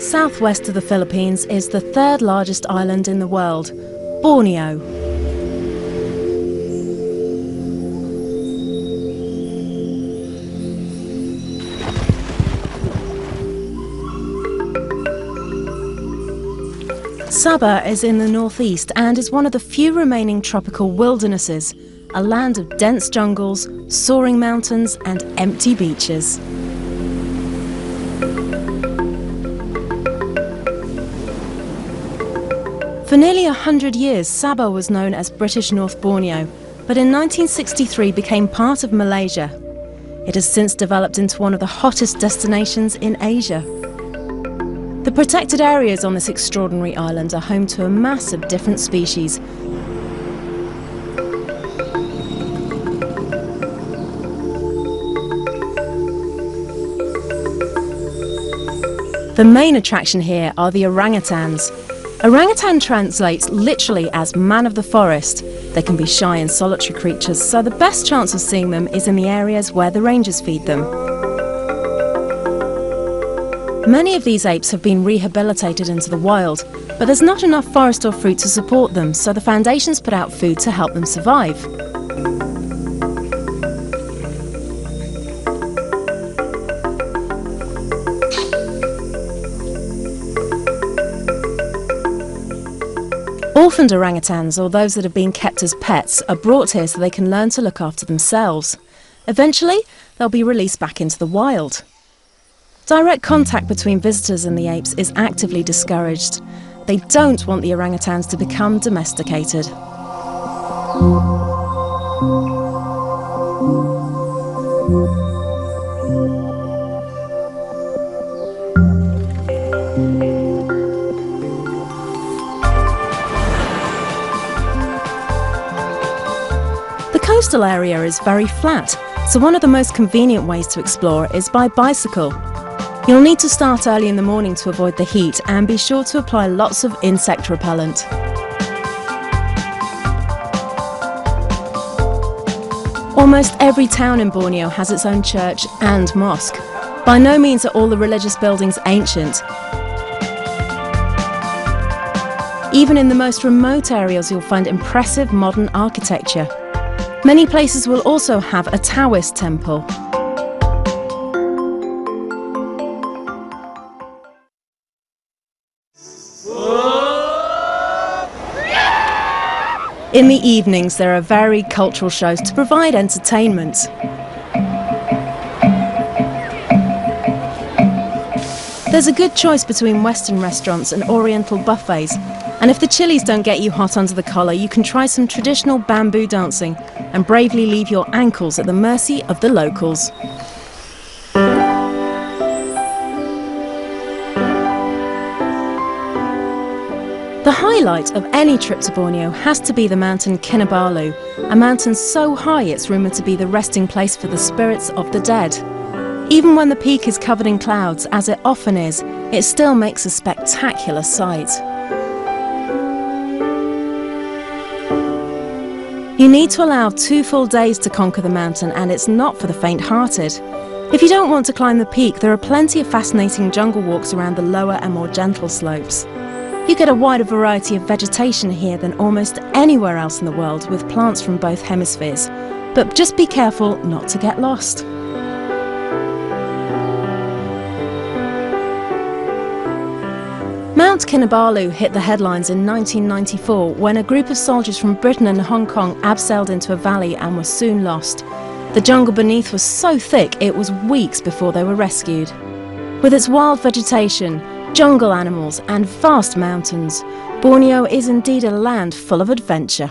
Southwest of the Philippines is the third largest island in the world, Borneo. Sabah is in the northeast and is one of the few remaining tropical wildernesses, a land of dense jungles, soaring mountains and empty beaches. For nearly 100 years, Sabah was known as British North Borneo, but in 1963 became part of Malaysia. It has since developed into one of the hottest destinations in Asia. The protected areas on this extraordinary island are home to a mass of different species. The main attraction here are the orangutans. Orangutan translates literally as man of the forest. They can be shy and solitary creatures, so the best chance of seeing them is in the areas where the rangers feed them. Many of these apes have been rehabilitated into the wild, but there's not enough forest or fruit to support them, so the foundations put out food to help them survive. Orphaned orangutans, or those that have been kept as pets, are brought here so they can learn to look after themselves. Eventually, they'll be released back into the wild. Direct contact between visitors and the apes is actively discouraged. They don't want the orangutans to become domesticated. The coastal area is very flat, so one of the most convenient ways to explore is by bicycle. You'll need to start early in the morning to avoid the heat and be sure to apply lots of insect repellent. Almost every town in Borneo has its own church and mosque. By no means are all the religious buildings ancient. Even in the most remote areas you'll find impressive modern architecture. Many places will also have a Taoist temple. In the evenings, there are varied cultural shows to provide entertainment. There's a good choice between Western restaurants and Oriental buffets, and if the chilies don't get you hot under the collar, you can try some traditional bamboo dancing and bravely leave your ankles at the mercy of the locals. The highlight of any trip to Borneo has to be the mountain Kinabalu, a mountain so high it's rumoured to be the resting place for the spirits of the dead. Even when the peak is covered in clouds, as it often is, it still makes a spectacular sight. You need to allow 2 full days to conquer the mountain, and it's not for the faint-hearted. If you don't want to climb the peak, there are plenty of fascinating jungle walks around the lower and more gentle slopes. You get a wider variety of vegetation here than almost anywhere else in the world, with plants from both hemispheres. But just be careful not to get lost. Mount Kinabalu hit the headlines in 1994 when a group of soldiers from Britain and Hong Kong abseiled into a valley and were soon lost. The jungle beneath was so thick it was weeks before they were rescued. With its wild vegetation, jungle animals and vast mountains, Borneo is indeed a land full of adventure.